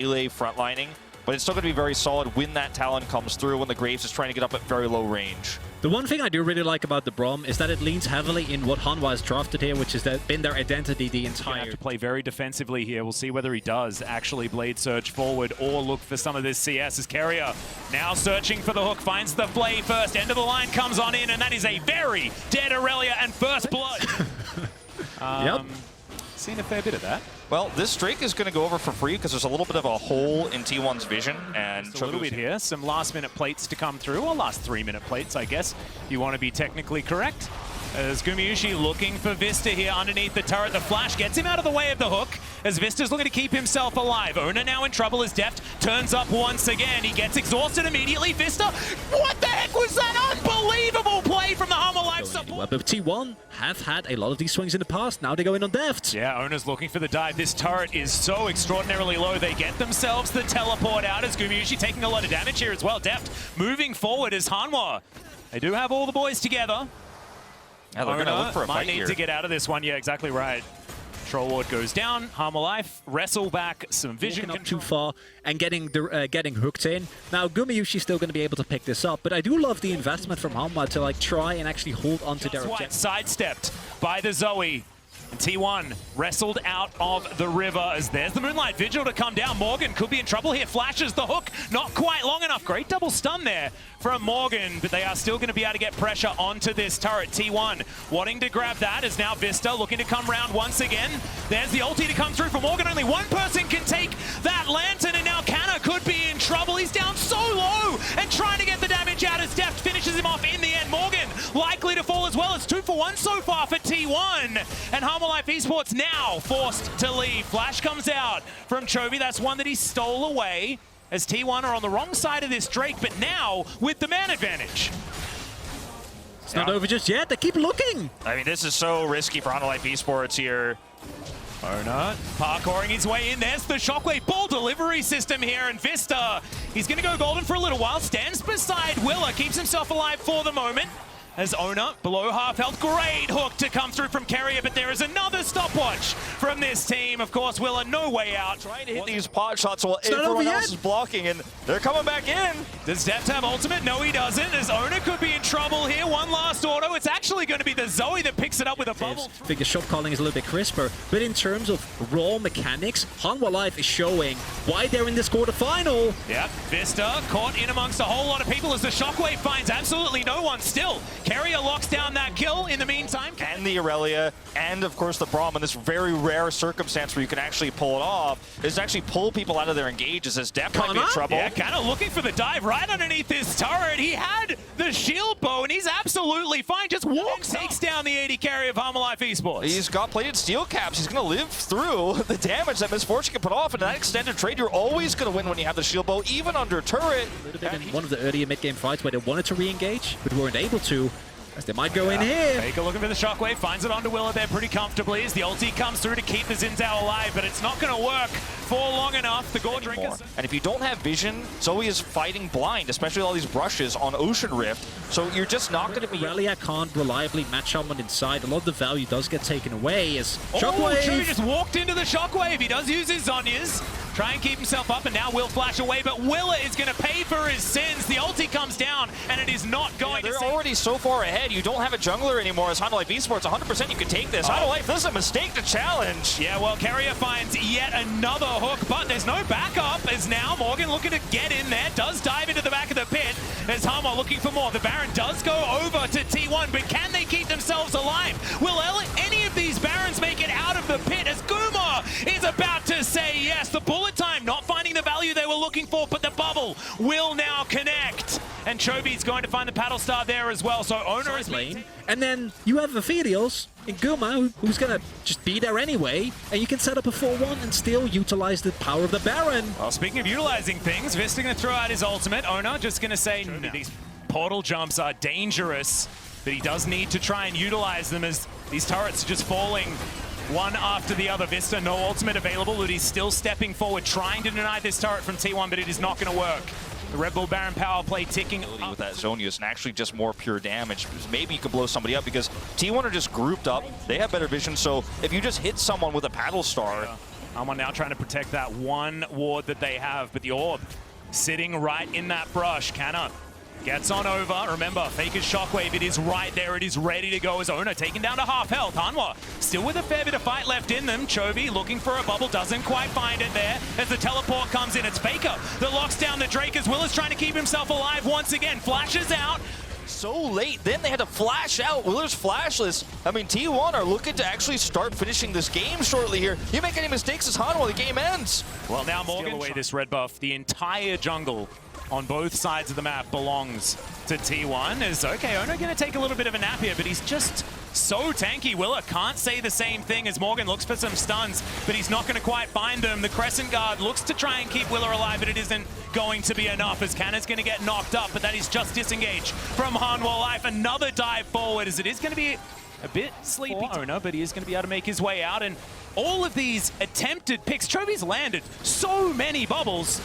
melee frontlining, but it's still going to be very solid when that Talon comes through, when the Graves is trying to get up at very low range. The one thing I do really like about the Braum is that it leans heavily in what Hanwha has drafted here, which has been their identity the entire... Have to play very defensively here. We'll see whether he does actually blade surge forward or look for some of this CS as Carrier now searching for the hook, finds the play first, end of the line comes on in, and that is a very dead Aurelia and first blood. Yep. Seen a fair bit of that. Well, this Drake is going to go over for free because there's a little bit of a hole in T1's vision. And just a little bit here. Some last-minute plates to come through, or last 3-minute plates, I guess. You want to be technically correct. As Gumayusi looking for Vista here underneath the turret. The flash gets him out of the way of the hook as Vista's looking to keep himself alive. Ona now in trouble as Deft turns up once again. He gets exhausted immediately. Vista, what the heck was that? Unbelievable play from the Hanwha Life support. But T1 have had a lot of these swings in the past. Now they go in on Deft. Yeah, Ona's looking for the dive. This turret is so extraordinarily low. They get themselves the teleport out as Gumayusi taking a lot of damage here as well. Deft moving forward as Hanwha. They do have all the boys together. Yeah, they're going to look for a fight might need here. to get out of this one. Yeah, exactly right. Troll Ward goes down. Hanwha Life wrestle back some vision Not control. too far and getting hooked in. Now Gumayusi's still going to be able to pick this up, but I do love the investment from Hanwha to like try and actually hold onto their objective. Sidestepped by the Zoe. And T1 wrestled out of the river as there's the Moonlight Vigil to come down. Morgan could be in trouble here. Flashes the hook. Not quite long enough. Great double stun there from Morgan, but they are still going to be able to get pressure onto this turret. T1 wanting to grab that is now Vista looking to come round once again. There's the ulti to come through for Morgan. Only one person can take that lantern, and now Canna could be in trouble. He's down so low and trying to get the damage out as Deft finishes him off in the end. Morgan likely to fall as well. It's 2 for 1 so far for T1. And Hanwha Life Esports now forced to leave. Flash comes out from Chovy. That's one that he stole away as T1 are on the wrong side of this Drake, but now with the man advantage. It's not over just yet. They keep looking. I mean, this is so risky for Hanwha Life Esports here. Ona parkouring his way in. There's the Shockwave ball delivery system here, and Vista, he's going to go golden for a little while. Stands beside Willa, keeps himself alive for the moment. As Ona, below half health, great hook to come through from Carrier, but there is another stopwatch from this team. Of course, Willa, no way out. Trying to hit these pot shots while everyone else is blocking, and they're coming back in. Does Deft have ultimate? No, he doesn't, as Ona could be in trouble here. One last auto. It's actually going to be the Zoe that picks it up with a bubble. I think the shot calling is a little bit crisper, but in terms of raw mechanics, Hanwha Life is showing why they're in this quarterfinal. Yep, Vista caught in amongst a whole lot of people as the Shockwave finds absolutely no one still. Carrier locks down that kill in the meantime. And the Aurelia, and of course the Braum, in this very rare circumstance where you can actually pull it off, is to actually pull people out of their engages as Deft might be in trouble. Yeah, kind of looking for the dive right underneath this turret. He had the shield bow, and he's absolutely fine. Just walks, takes down the 80 carry of Hanwha Life Esports. He's got plated steel caps. He's going to live through the damage that Misfortune can put off. And in that extended trade, you're always going to win when you have the shield bow, even under turret. In one of the earlier mid-game fights where they wanted to re-engage, but weren't able to, as they might go in here. Baker looking for the Shockwave, finds it onto Willa there pretty comfortably as the ulti comes through to keep the Xin alive, but it's not going to work for long enough. The Gore Drinkers. And if you don't have vision, Zoe is fighting blind, especially with all these brushes on Ocean Rift. So you're just not going to be... Aurelia can't reliably match someone inside. A lot of the value does get taken away as Shockwave... Oh, just walked into the Shockwave. He does use his Zonyas. Try and keep himself up, and now will flash away, but Willa is going to pay for his sins. The ulti comes down, and it is not going to... They're already so far ahead. You don't have a jungler anymore as Hanwha Life Esports. 100% you can take this. Hanwha Life, this is a mistake to challenge. Yeah, well, Carrier finds yet another hook, but there's no backup, as now Morgan looking to get in there. Does dive into the back of the pit, as Hanwha looking for more. The Baron does go over to T1, but can they keep themselves alive? Will any of these Barons make it out of the pit, as Guma is about to say yes? The bullet time not finding the value they were looking for, but the bubble will now connect. And Chovy's going to find the paddle star there as well, so Ona is lane. And then you have Aphelios in Guma, who's going to just be there anyway, and you can set up a 4-1 and still utilize the power of the Baron. Well, speaking of utilizing things, Vista going to throw out his ultimate. Ona just going to say, no. These portal jumps are dangerous, but he does need to try and utilize them as these turrets are just falling one after the other. Vista, no ultimate available. Ludi's still stepping forward, trying to deny this turret from T1, but it is not going to work. The Red Bull Baron power play ticking up. With that Zonius and actually just more pure damage. Maybe you could blow somebody up because T1 are just grouped up. They have better vision, so if you just hit someone with a paddle star, Hanwha now trying to protect that one ward that they have, but the orb sitting right in that brush. Kana gets on over. Remember, Faker's Shockwave, it is right there. It is ready to go as Owner taken down to half health. Hanwha still with a fair bit of fight left in them. Chovy looking for a bubble, doesn't quite find it there. As the teleport comes in, it's Faker that locks down the Drake as Will is trying to keep himself alive once again. Flashes out. So late, then they had to flash out. Willer's flashless. I mean, T1 are looking to actually start finishing this game shortly here. You make any mistakes as Hanwha, the game ends. Well, now Morgan away this red buff. The entire jungle on both sides of the map belongs to T1. Is okay, Ono gonna take a little bit of a nap here, but he's just so tanky. Willer can't say the same thing as Morgan looks for some stuns, but he's not gonna quite find them. The Crescent Guard looks to try and keep Willer alive, but it isn't going to be enough as Canna's gonna get knocked up, but that is just disengaged from Hanwha Life. Another dive forward as it is gonna be a bit sleepy for Owner, but he is gonna be able to make his way out. And all of these attempted picks, Chovy's landed so many bubbles,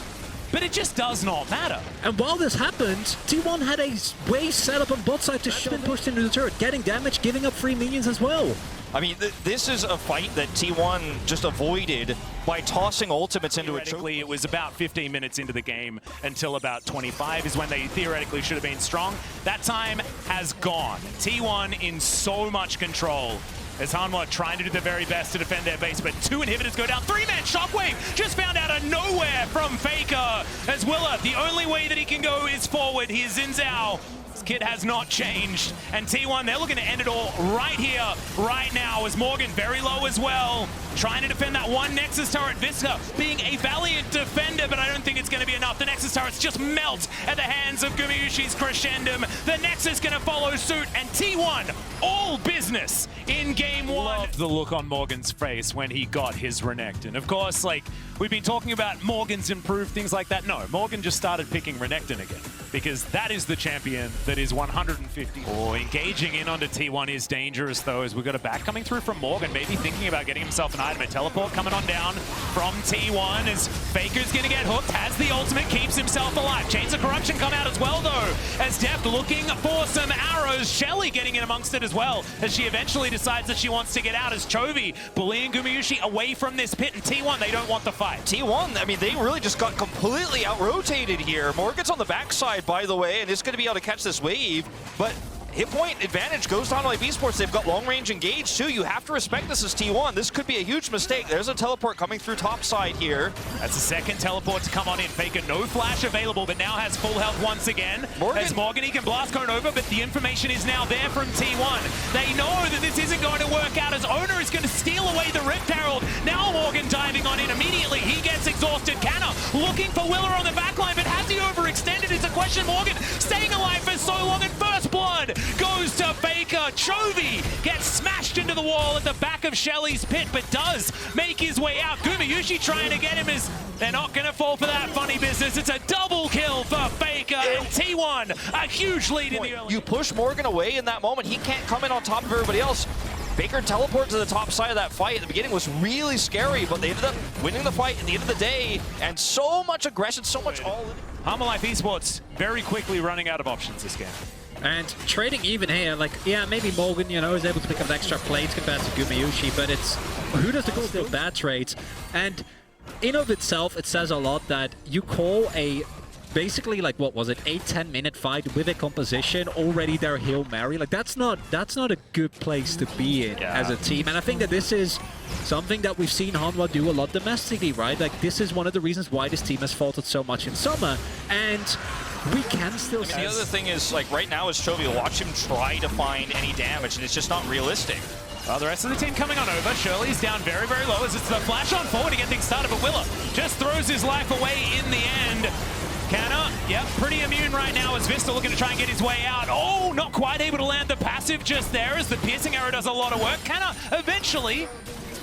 but it just does not matter. And while this happened, T1 had a way set up on bot side to shove pushed into the turret, getting damage, giving up free minions as well. I mean, this is a fight that T1 just avoided by tossing ultimates into a choke. It was about 15 minutes into the game until about 25 is when they theoretically should have been strong. That time has gone. T1 in so much control as Hanwha trying to do their very best to defend their base, but 2 inhibitors go down. 3-man Shockwave just found out of nowhere from Faker as Willer. The only way that he can go is forward. He is in Zhao. This kid has not changed. And T1, they're looking to end it all right here, right now, as Morgan very low as well. Trying to defend that one Nexus turret. Visca being a valiant defender, but I don't think it's going to be enough. The Nexus turrets just melt at the hands of Gumayusi's Crescendum. The Nexus going to follow suit, and T1, all business in game one. Loved the look on Morgan's face when he got his Renekton. Of course, like, we've been talking about Morgan's improved, things like that. No, Morgan just started picking Renekton again, because that is the champion that is 150. Oh, engaging in onto T1 is dangerous, though, as we've got a back coming through from Morgan, maybe thinking about getting himself an item. A teleport coming on down from T1 as Faker's going to get hooked, has the ultimate, keeps himself alive. Chains of Corruption come out as well, though, as Deft looking for some arrows. Shelly getting in amongst it as well, as she eventually decides that she wants to get out, as Chovy bullying Gumayusi away from this pit, and T1, they don't want the fight. T1, I mean, they really just got completely out-rotated here. Morgan's on the backside, by the way, and is going to be able to catch this wave, but hit point advantage goes to Hanwha Esports. They've got long range engaged too. You have to respect this as T1. This could be a huge mistake. There's a teleport coming through top side here. That's the second teleport to come on in. Faker, no flash available, but now has full health once again. As Morgan, he can blast cone over, but the information is now there from T1. They know that this isn't going to work out, as Owner is going to steal away the Rift Herald. Now Morgan diving on in immediately. He gets exhausted. Canna looking for Willer on the backline, but has he overextended? It's a question. Morgan staying alive for so long, and first blood goes to Faker. Chovy gets smashed into the wall at the back of Shelly's pit, but does make his way out. Gumayusi trying to get him, as they're not going to fall for that funny business. It's a double kill for Faker, and T1 a huge lead in the early. You push Morgan away in that moment. He can't come in on top of everybody else. Faker teleported to the top side of that fight. At the beginning was really scary, but they ended up winning the fight at the end of the day. And so much aggression, so much all-in. Hanwha Esports very quickly running out of options this game. And trading even here, like, yeah, maybe Morgan, you know, is able to pick up extra plates compared to Gumayusi, but it's who does the goal deal bad trades? And in of itself, it says a lot that you call a basically, like, what was it, 8-10 minute fight with a composition already their Hail Mary. Like, that's not a good place to be in as a team. And I think that this is something that we've seen Hanwha do a lot domestically, right? Like, this is one of the reasons why this team has faltered so much in summer. And we can still see. The other thing is, like, right now is Chovy, watch him try to find any damage, and it's just not realistic. Well, the rest of the team coming on over. Shirley's down very, very low as it's the flash on forward to get things started, but Willer just throws his life away in the end. Canna, yep, pretty immune right now as Vista looking to try and get his way out. Oh, not quite able to land the passive just there as the piercing arrow does a lot of work. Canna eventually,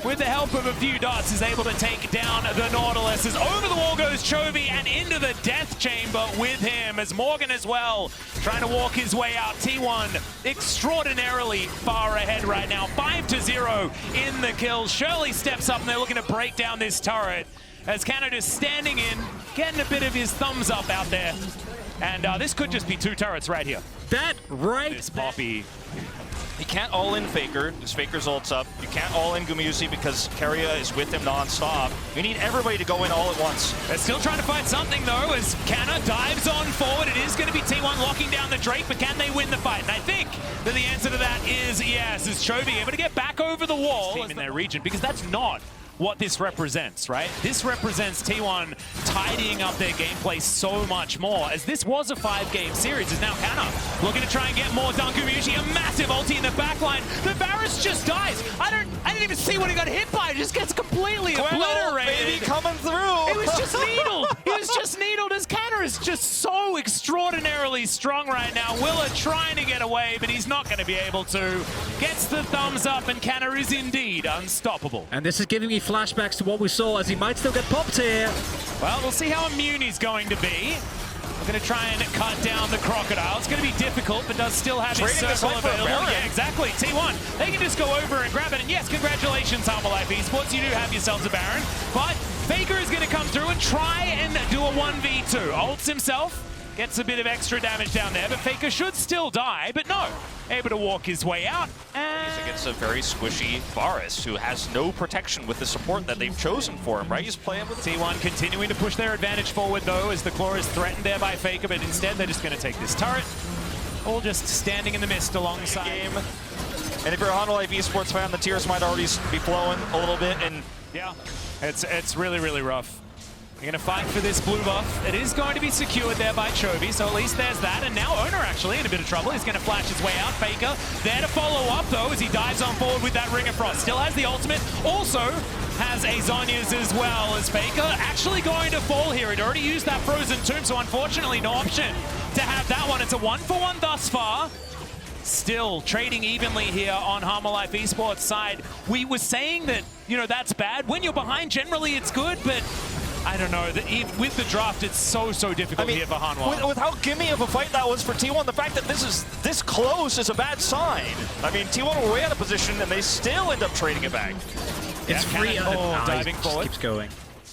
with the help of a few dots, is able to take down the Nautilus. As over the wall goes Chovy and into the death chamber with him, as Morgan as well trying to walk his way out. T1 extraordinarily far ahead right now, 5-0 in the kills. Shirley steps up and they're looking to break down this turret, as Canada's standing in, getting a bit of his thumbs up out there. And this could just be 2 turrets right here. That right This Poppy You can't all-in Faker, because Faker's ult's up. You can't all-in Gumayusi because Keria is with him non-stop. You need everybody to go in all at once. They're still trying to find something, though, as Canna dives on forward. It is going to be T1 locking down the Drake, but can they win the fight? And I think that the answer to that is yes. Is Chovy able to get back over the wall in their region? Because that's not what this represents, right? This represents T1 tidying up their gameplay so much more, as this was a 5-game series. Is now Canna looking to try and get more done. Gumayusi, a massive ulti in the backline. The Varus just dies. I didn't even see what he got hit by. It just gets completely obliterated. Baby coming through. It was just needled. He was just needled, as Canna is just so extraordinarily strong right now. Willa trying to get away, but he's not going to be able to. Gets the thumbs up, and Canna is indeed unstoppable. And this is giving me flashbacks to what we saw, as he might still get popped here. Well, we'll see how immune he's going to be. We're going to try and cut down the Crocodile. It's going to be difficult, but does still have his circle available. Yeah, exactly. T1, they can just go over and grab it. And yes, congratulations, Hanwha Esports. You do have yourselves a Baron. But Faker is going to come through and try and do a 1v2. Ults himself. Gets a bit of extra damage down there, but Faker should still die, but no. Able to walk his way out. He's against a very squishy Varus, who has no protection with the support that they've chosen for him, right? He's playing with T1 continuing to push their advantage forward, though, as the Claw is threatened there by Faker, but instead they're just going to take this turret. All just standing in the mist alongside. Game. And if you're a Hanwha Esports fan, the tears might already be flowing a little bit. And yeah, it's really, really rough. They're going to fight for this blue buff. It is going to be secured there by Chovy, so at least there's that. And now Owner actually in a bit of trouble. He's going to flash his way out. Faker there to follow up, though, as he dives on forward with that Ring of Frost. Still has the ultimate. Also has a Zhonya's as well, as Faker actually going to fall here. He'd already used that Frozen Tomb, so unfortunately no option to have that one. It's a 1-for-1 thus far. Still trading evenly here on Hanwha Esports side. We were saying that, you know, that's bad. When you're behind, generally it's good, but I don't know. With the draft, it's so difficult here for Hanwha. With how gimme of a fight that was for T1, the fact that this is this close is a bad sign. I mean, T1 were way out of position, and they still end up trading it back. It's free. Diving forward. Keeps going.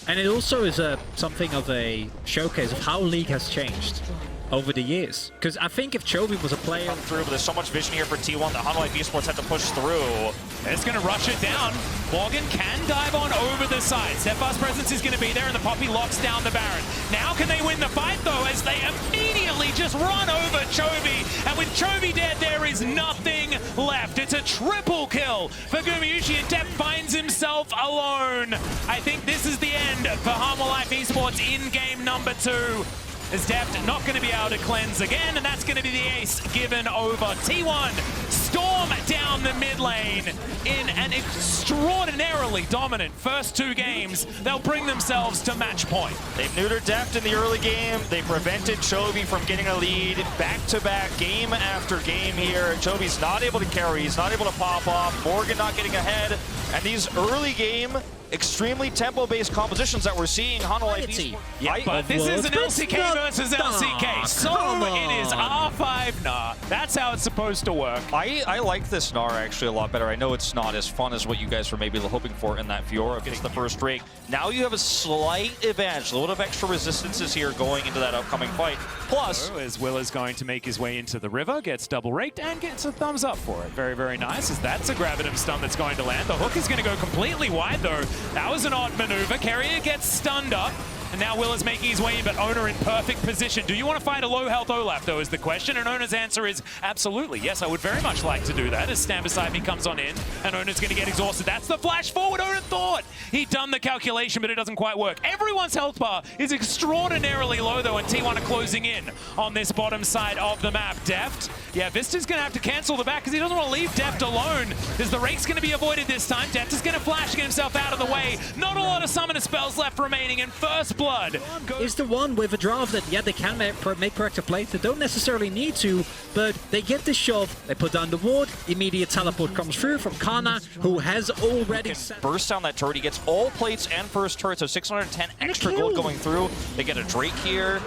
And it also is something of a showcase of how League has changed over the years. Because I think if Chovy was a player... Come through, but there's so much vision here for T1 that Hanwha Esports had to push through. It's going to rush it down. Morgan can dive on over the side. Steadfast presence is going to be there, and the Poppy locks down the Baron. Now can they win the fight, though, as they immediately just run over Chovy. And with Chovy dead, there is nothing left. It's a triple kill for Gumayusi, and Depp finds himself alone. I think this is the end for Hanwha Esports in game number 2. As Deft not going to be able to cleanse again, and that's going to be the ace given over. T1 storm down the mid lane in an extraordinarily dominant first 2 games. They'll bring themselves to match point. They've neutered Deft in the early game. They prevented Chovy from getting a lead back-to-back, game after game here. Chovy's not able to carry. He's not able to pop off. Morgan not getting ahead. And these early game, extremely tempo-based compositions that we're seeing Hanwha Esports. Yeah, but this is an LCK versus LCK, so it is R5 Gnar. That's how it's supposed to work. I like this Gnar actually a lot better. I know it's not as fun as what you guys were maybe hoping for in that Fiora against the first Drake. Now you have a slight advantage, a little bit of extra resistances here going into that upcoming fight. Plus, as Will is going to make his way into the river, gets double raked and gets a thumbs up for it. Very, very nice, as that's a Gravitum stun that's going to land. The hook is going to go completely wide, though. That was an odd maneuver. Carrier gets stunned up. And now Will is making his way in, but Owner in perfect position. Do you want to fight a low-health Olaf, though, is the question? And Owner's answer is absolutely. Yes, I would very much like to do that, as Stand Beside Me comes on in, and Owner's going to get exhausted. That's the flash forward. Owner thought he'd done the calculation, but it doesn't quite work. Everyone's health bar is extraordinarily low, though, and T1 are closing in on this bottom side of the map. Deft, yeah, Vista's going to have to cancel the back because he doesn't want to leave Deft alone. As the rake's going to be avoided this time. Deft is going to flash, get himself out of the way. Not a lot of summoner spells left remaining, in first blood is the one with a draft that, yeah, they can make corrective plays. They don't necessarily need to, but they get the shove, they put down the ward, immediate teleport comes through from Kana, who has already burst down that turret. He gets all plates and first turret, so 610 extra gold going through. They get a Drake here.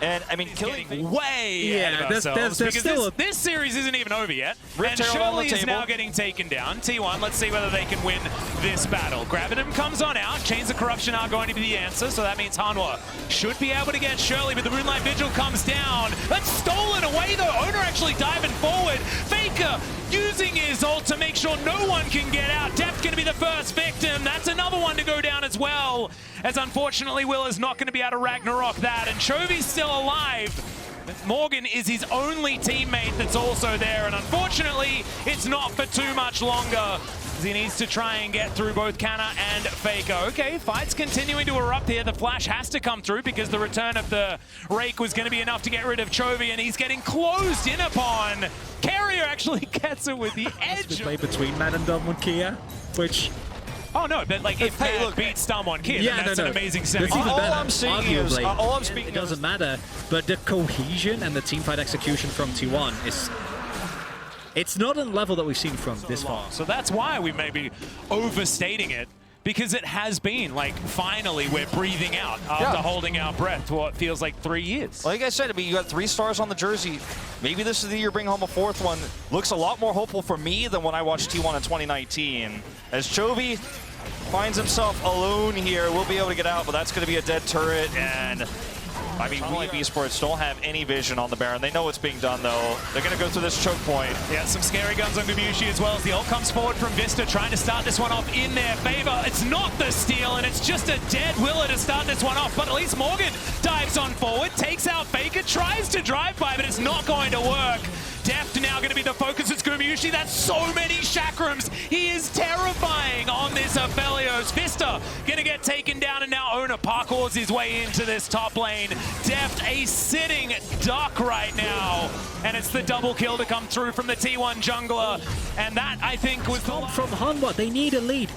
And, I mean, killing way ahead of ourselves, because this series isn't even over yet. And Shirley is now getting taken down. T1, let's see whether they can win this battle. Gravitum comes on out. Chains of Corruption are going to be the answer, so that means Hanwha should be able to get Shirley, but the Moonlight Vigil comes down. That's stolen away, though. Owner actually diving forward. Faker using his ult to make sure no one can get out. Deft going to be the first victim. That's another one to go down as well, as unfortunately Will is not going to be able to Ragnarok that, and Chovy's still alive. Morgan is his only teammate that's also there, and unfortunately, it's not for too much longer. He needs to try and get through both Canna and Faker. Okay, fight's continuing to erupt here. The flash has to come through because the return of the Rake was going to be enough to get rid of Chovy, and he's getting closed in upon. Carrier actually gets it with the edge. Play between Mad and Dom and Kia, which... Oh no, but like if Mad beats someone Kia, then that's an amazing semi. That's even better. All I'm saying is, all I'm speaking it doesn't matter, but the cohesion and the teamfight execution from T1 is... It's not a level that we've seen from this far. So that's why we may be overstating it, because it has been like, finally we're breathing out after holding our breath for what feels like 3 years. Like I said, I mean, you got 3 stars on the jersey. Maybe this is the year bring home a 4th one. Looks a lot more hopeful for me than when I watched T1 in 2019. As Chovy finds himself alone here, we'll be able to get out, but that's going to be a dead turret. And I mean, we Esports don't have any vision on the Baron. They know what's being done, though. They're going to go through this choke point. Yeah, some scary guns on Gumayusi as well as the ult comes forward from Vista, trying to start this one off in their favor. It's not the steal, and it's just a dead Willa to start this one off. But at least Morgan dives on forward, takes out Faker, tries to drive by, but it's not going to work. Deft now going to be the focus. It's Gumayusi. That's so many chakrams. He is terrifying on this Aphelios. Vista going to get taken down, and now Owner parkours his way into this top lane. Deft a sitting duck right now. And it's the double kill to come through from the T1 jungler. And that, I think, was the... From Hanwha, they need a lead.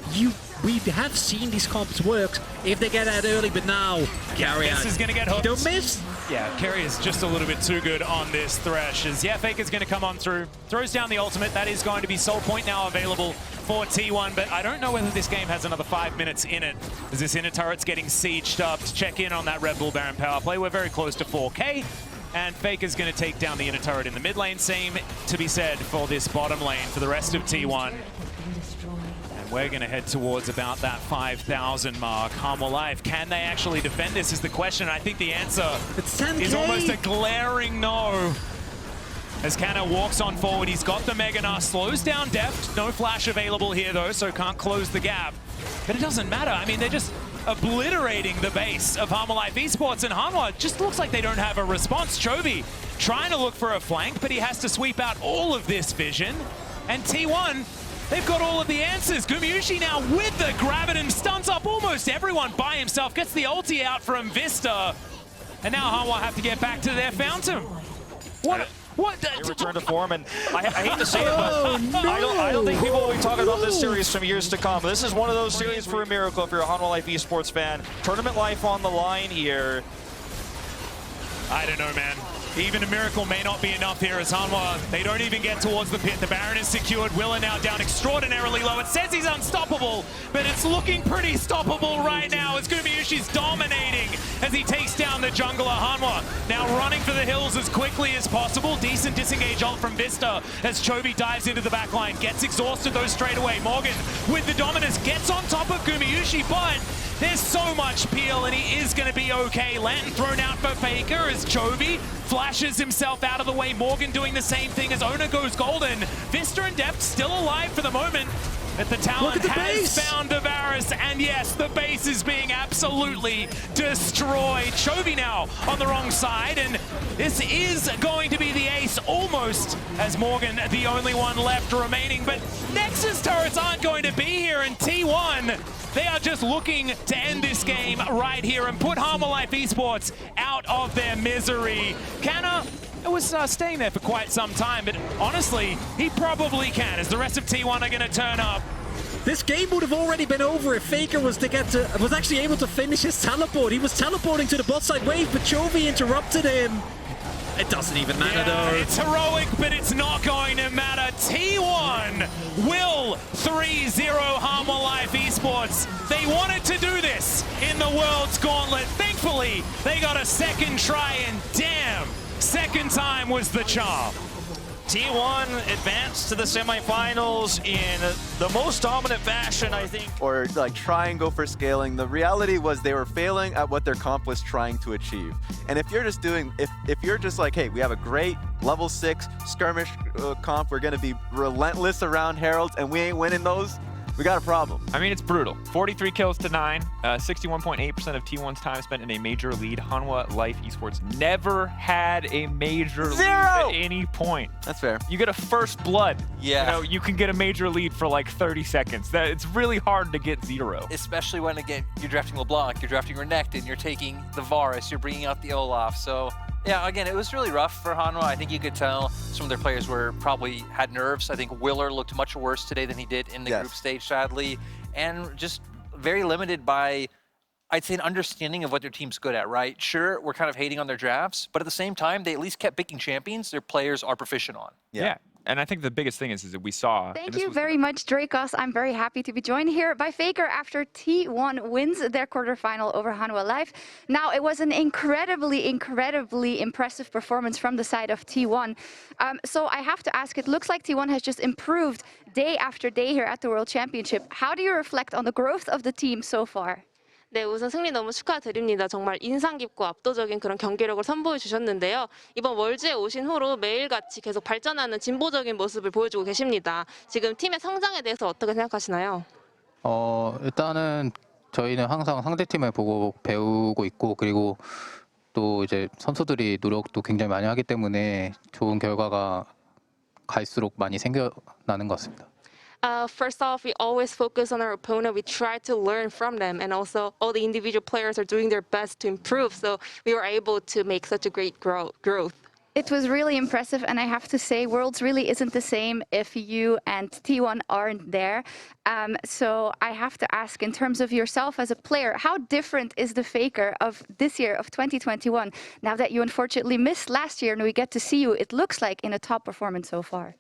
We have seen these comps work if they get out early, but now Carrier is going to get hooked. Don't miss. Yeah, Carrier is just a little bit too good on this Thresh. As Faker's going to come on through, throws down the ultimate. That is going to be Soul Point now available for T1, but I don't know whether this game has another 5 minutes in it, as this inner turret's getting sieged up. To check in on that Red Bull Baron power play, we're very close to 4K. And Faker's going to take down the inner turret in the mid lane. Same to be said for this bottom lane for the rest of T1. And we're going to head towards about that 5,000 mark. Hanwha Life, can they actually defend this is the question. I think the answer is almost a glaring no. As Canna walks on forward, he's got the Meganar, slows down Deft. No flash available here though, so can't close the gap. But it doesn't matter. I mean, they're just obliterating the base of Hanwha Life Esports, and Hanwha just looks like they don't have a response. Chovy trying to look for a flank, but he has to sweep out all of this vision. And T1, they've got all of the answers. Gumayusi now with the Graviton stuns up almost everyone by himself, gets the ulti out from Vista. And now Hanwha have to get back to their fountain. What? They return to form, and I hate to say it, but I don't think people will be talking about this series from years to come. This is one of those series for a miracle if you're a Hanwha Life Esports fan. Tournament life on the line here. I don't know, man. Even a miracle may not be enough here as Hanwha, they don't even get towards the pit. The Baron is secured. Willa now down extraordinarily low. It says he's unstoppable, but it's looking pretty stoppable right now as Gumayusi's dominating as he takes down the jungler. Hanwha now running for the hills as quickly as possible. Decent disengage ult from Vista as Chovy dives into the backline. Gets exhausted though straight away. Morgan with the dominance gets on top of Gumayusi, but there's so much peel and he is going to be okay. Lantern thrown out for Faker as Chovy flashes himself out of the way. Morgan doing the same thing as Owner goes golden. Vista and Deft still alive for the moment. But the talent has found Avaris, and yes, the base is being absolutely destroyed. Chovy now on the wrong side, and this is going to be the ace almost, as Morgan the only one left remaining. But Nexus turrets aren't going to be here, and T1, they are just looking to end this game right here and put Hanwha Life Esports out of their misery. Canna was staying there for quite some time, but honestly, he probably can, as the rest of T1 are going to turn up. This game would have already been over if Faker was actually able to finish his teleport. He was teleporting to the bot side wave, but Chovy interrupted him. It doesn't even matter though. It's heroic, but it's not going to matter. T1 will 3-0 Hanwha Life Esports. They wanted to do this in the World's Gauntlet. Thankfully, they got a second try, and damn, second time was the charm. T1 advanced to the semifinals in The most dominant fashion, I think. Or like try and go for scaling. The reality was they were failing at what their comp was trying to achieve. And if you're just doing, if you're just like, hey, we have a great level 6 skirmish comp, we're gonna be relentless around Heralds and we ain't winning those, we got a problem. I mean, it's brutal. 43 kills to 9, 61.8% of T1's time spent in a major lead. Hanwha Life Esports never had a major lead at any point. That's fair. You get a first blood. Yeah. You know, you can get a major lead for like 30 seconds. It's really hard to get 0. Especially when, again, you're drafting LeBlanc, you're drafting Renekton, you're taking the Varus, you're bringing out the Olaf. So, yeah, again, it was really rough for Hanwha. I think you could tell some of their players probably had nerves. I think Willer looked much worse today than he did in the group stage, sadly. And just very limited by, I'd say, an understanding of what their team's good at, right? Sure, we're kind of hating on their drafts, but at the same time, they at least kept picking champions their players are proficient on. Yeah. And I think the biggest thing is that we saw... Thank you very much, Dracos. I'm very happy to be joined here by Faker after T1 wins their quarterfinal over Hanwha Life. Now, it was an incredibly impressive performance from the side of T1. So I have to ask, it looks like T1 has just improved day after day here at the World Championship. How do you reflect on the growth of the team so far? 네, 우선 승리 너무 축하드립니다. 정말 인상 깊고 압도적인 그런 경기력을 선보여 주셨는데요. 이번 월즈에 오신 후로 매일같이 계속 발전하는 진보적인 모습을 보여주고 계십니다. 지금 팀의 성장에 대해서 어떻게 생각하시나요? 일단은 저희는 항상 상대팀을 보고 배우고 있고 그리고 또 이제 선수들이 노력도 굉장히 많이 하기 때문에 좋은 결과가 갈수록 많이 생겨나는 것 같습니다. First off, we always focus on our opponent. We try to learn from them, and also all the individual players are doing their best to improve. So we were able to make such a great growth. It was really impressive, and I have to say, Worlds really isn't the same if you and T1 aren't there. So I have to ask, in terms of yourself as a player, how different is the Faker of this year, of 2021, now that you unfortunately missed last year and we get to see you, it looks like, in a top performance so far?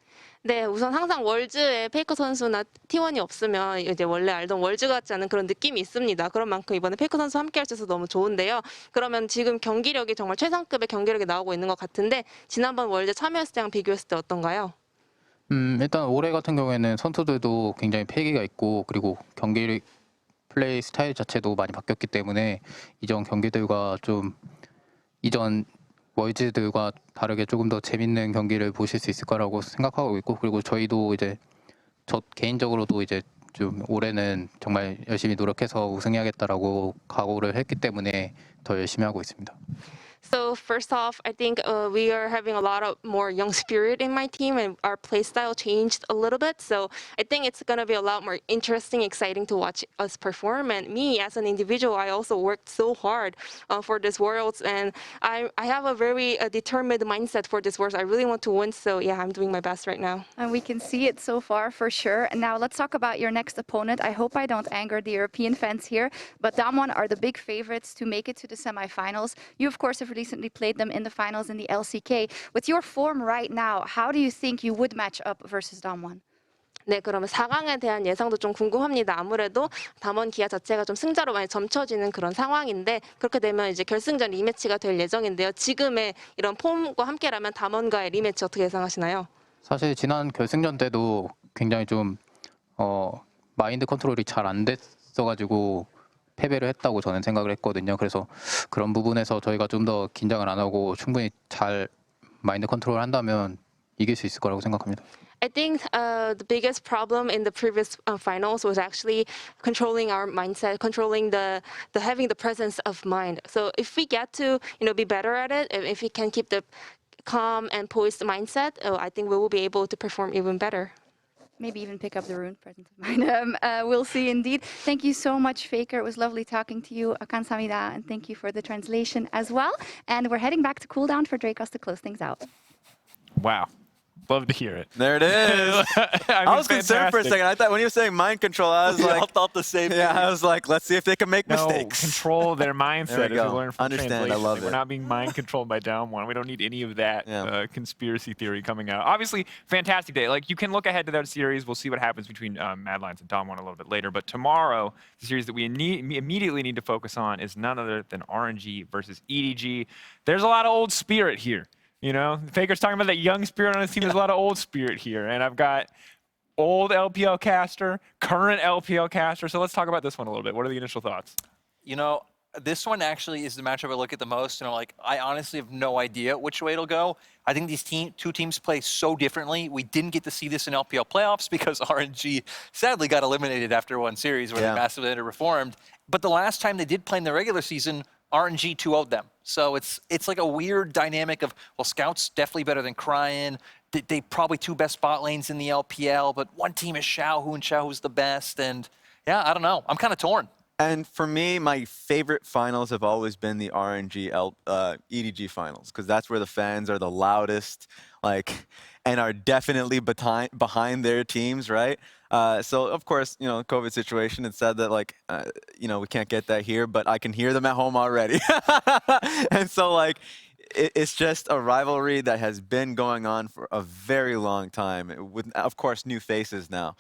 네, 우선 항상 월즈에 페이커 선수나 T1이 없으면 이제 원래 알던 월즈 같지 않은 그런 느낌이 있습니다. 그런 만큼 이번에 페이커 선수 함께 할 수 있어서 너무 좋은데요. 그러면 지금 경기력이 정말 최상급의 경기력이 나오고 있는 것 같은데 지난번 월즈 참여했을 때랑 비교했을 때 어떤가요? 일단 올해 같은 경우에는 선수들도 굉장히 패기가 있고 그리고 경기 플레이 스타일 자체도 많이 바뀌었기 때문에 이전 경기들과 좀 이전 월즈들과 다르게 조금 더 재밌는 경기를 보실 수 있을 거라고 생각하고 있고 그리고 저희도 이제 저 개인적으로도 이제 좀 올해는 정말 열심히 노력해서 우승해야겠다라고 각오를 했기 때문에 더 열심히 하고 있습니다. So first off, I think we are having a lot of more young spirit in my team, and our play style changed a little bit. So I think it's going to be a lot more interesting, exciting to watch us perform. And me, as an individual, I also worked so hard for this Worlds, and I have a very determined mindset for this Worlds. I really want to win, so yeah, I'm doing my best right now. And we can see it so far, for sure. And now let's talk about your next opponent. I hope I don't anger the European fans here, but Damwon are the big favorites to make it to the semifinals. You, of course, have recently played them in the finals in the LCK. With your form right now, how do you think you would match up versus Damwon? 네, 그러면 4강에 대한 예상도 좀 궁금합니다. 아무래도 담원 기아 자체가 좀 승자로 많이 점쳐지는 그런 상황인데 그렇게 되면 이제 결승전 리매치가 될 예정인데요. 지금의 이런 폼과 함께라면 담원과의 리매치 어떻게 예상하시나요? 사실 지난 결승전 때도 굉장히 좀 마인드 컨트롤이 잘 안 됐어가지고 패배를 했다고 저는 생각을 했거든요. 그래서 그런 부분에서 저희가 좀 더 긴장을 안 하고 충분히 잘 마인드 컨트롤 한다면 이길 수 있을 거라고 생각합니다. I think the biggest problem in the previous finals was actually controlling our mindset, controlling the having the presence of mind. So if we get to be better at it, if we can keep the calm and poised mindset, I think we will be able to perform even better. Maybe even pick up the rune presence of mind. We'll see indeed. Thank you so much, Faker. It was lovely talking to you. Kamsahamnida, and thank you for the translation as well. And we're heading back to cooldown for Dracos to close things out. Wow. Love to hear it. There it is. I was concerned for a second. I thought when you were saying mind control, I was like, all thought the same thing. I was like, let's see if they can make mistakes. Control their mindset. There we go. As we learn from Understand. I love We're it. not being mind controlled by Down1. We don't need any of that conspiracy theory coming out. Obviously, fantastic day. Like, you can look ahead to that series. We'll see what happens between Mad Lions and Down1 a little bit later. But tomorrow, the series that we immediately need to focus on is none other than RNG versus EDG. There's a lot of old spirit here. You know, Faker's talking about that young spirit on his team. There's a lot of old spirit here. And I've got old LPL caster, current LPL caster. So let's talk about this one a little bit. What are the initial thoughts? You know, this one actually is the matchup I look at the most, and I'm like, I honestly have no idea which way it'll go. I think these two teams play so differently. We didn't get to see this in LPL playoffs because RNG sadly got eliminated after one series where they massively underperformed. But the last time they did play in the regular season, RNG 2-0'd them. So it's like a weird dynamic of, well, Scout's definitely better than Cryin. They probably two best bot lanes in the LPL, but one team is Xiaohu, and Xiaohu's the best. And yeah, I don't know. I'm kind of torn. And for me, my favorite finals have always been the RNG EDG finals, because that's where the fans are the loudest, like, and are definitely behind their teams, right? So of course, you know, COVID situation, it said that like, you know, we can't get that here, but I can hear them at home already. And so like, it's just a rivalry that has been going on for a very long time, with, of course, new faces now.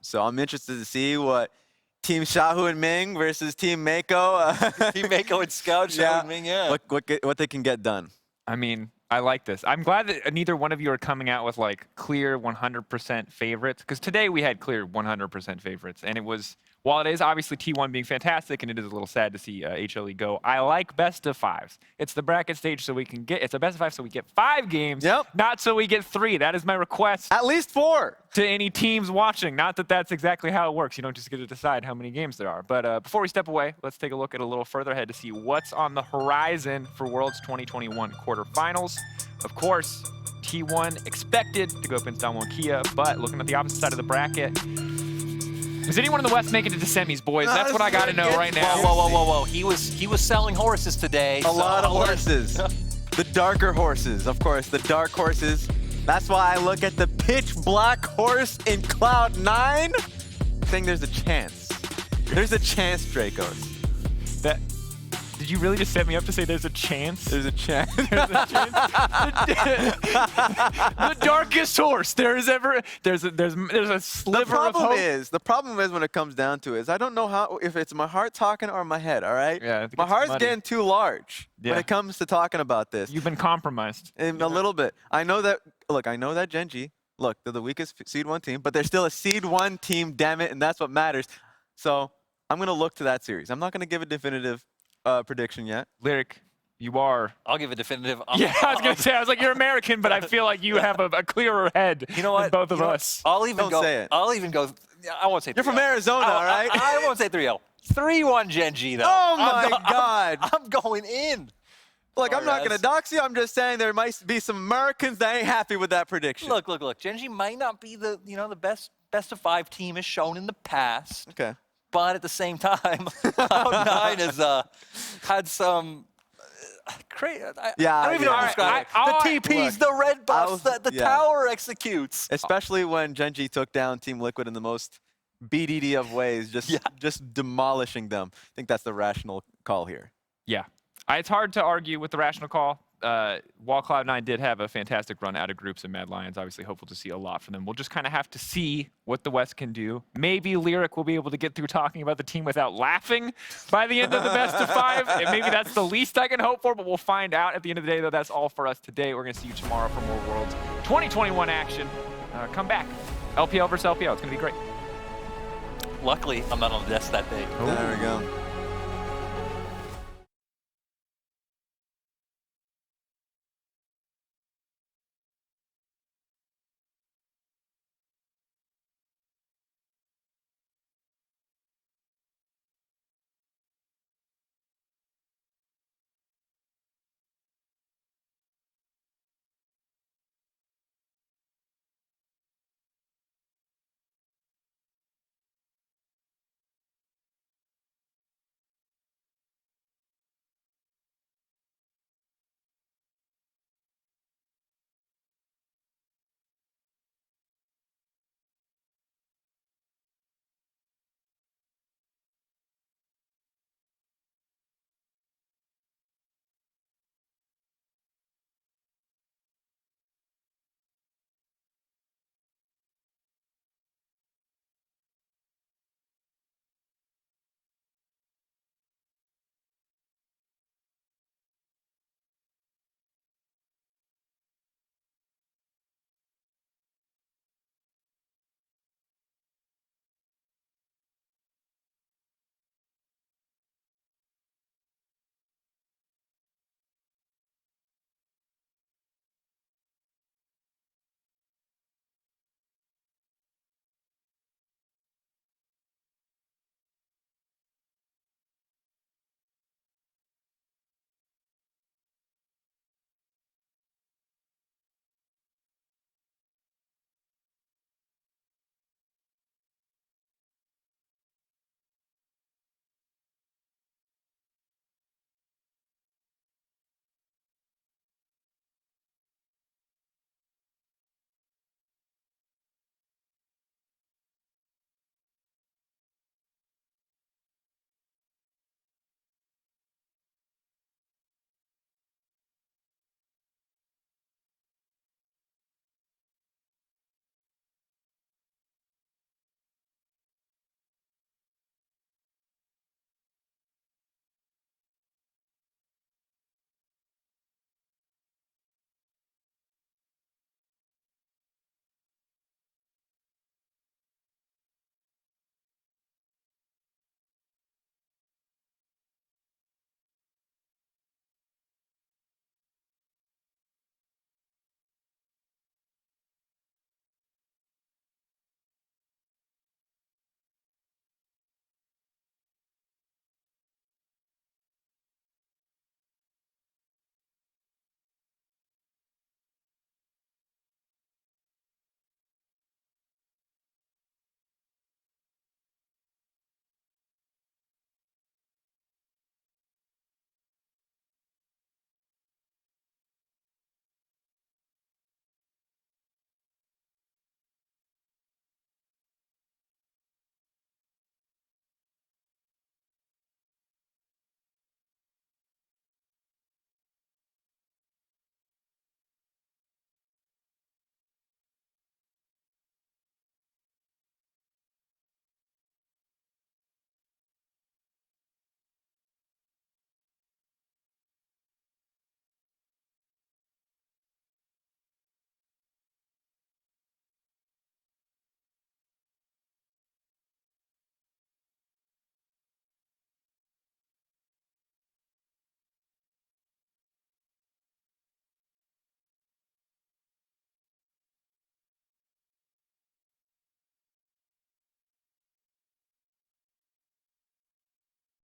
So I'm interested to see what Team Xiaohu and Ming versus Team Mako. Team Mako and Scout, Xiaohu and Ming, yeah. What they can get done. I mean, I like this. I'm glad that neither one of you are coming out with like clear 100% favorites, because today we had clear 100% favorites, and it was, while it is obviously T1 being fantastic, and it is a little sad to see HLE go, I like best of fives. It's the bracket stage, so we can get, it's a best of five, so we get 5 games, not so we get 3. That is my request. At least 4. To any teams watching. Not that that's exactly how it works. You don't just get to decide how many games there are. But before we step away, let's take a look at a little further ahead to see what's on the horizon for Worlds 2021 quarterfinals. Of course, T1 expected to go up against Hanwha Kia, but looking at the opposite side of the bracket, is anyone in the West making it to semis, boys? That's what I got to know right now. Whoa. He was selling horses today. A lot of horses. The darker horses, of course, the dark horses. That's why I look at the pitch black horse in Cloud9, saying there's a chance. There's a chance, Dracos. Did you really just set me up to say there's a chance? There's a chance. There's a chance. The darkest horse there is ever. There's a sliver of hope. The problem is when it comes down to it is I don't know if it's my heart talking or my head. All right. Yeah. My heart's getting too large when it comes to talking about this. You've been compromised. A little bit. I know that. Look, I know that Gen.G. Look, they're the weakest Seed 1 team, but they're still a Seed 1 team. Damn it, and that's what matters. So I'm gonna look to that series. I'm not gonna give a definitive prediction yet. Lyric, you are. I'll give a definitive. Yeah, I was gonna say. I was like, you're American, but I feel like you have a clearer head. You know what? Than both of us. I'll even Don't say it. I'll even go. I won't say. You're from Arizona, all right? I won't say 3-0. 3-1 Gen.G though. Oh my God! I'm going in. Look, I'm not gonna dox you. I'm just saying there might be some Americans that ain't happy with that prediction. Look. Gen.G might not be the the best of 5 team as shown in the past. Okay. But at the same time, Cloud9 has had some crazy. I don't even know how to describe it. The TPs, the red buffs, the tower executes. Especially when Gen.G took down Team Liquid in the most BDD of ways, just demolishing them. I think that's the rational call here. Yeah. It's hard to argue with the rational call. While Cloud9 did have a fantastic run out of groups in Mad Lions, obviously hopeful to see a lot from them. We'll just kind of have to see what the West can do. Maybe Lyric will be able to get through talking about the team without laughing by the end of the best of 5. And maybe that's the least I can hope for, but we'll find out at the end of the day, though. That's all for us today. We're going to see you tomorrow for more Worlds 2021 action. Come back. LPL versus LPL. It's going to be great. Luckily, I'm not on the desk that day. There we go.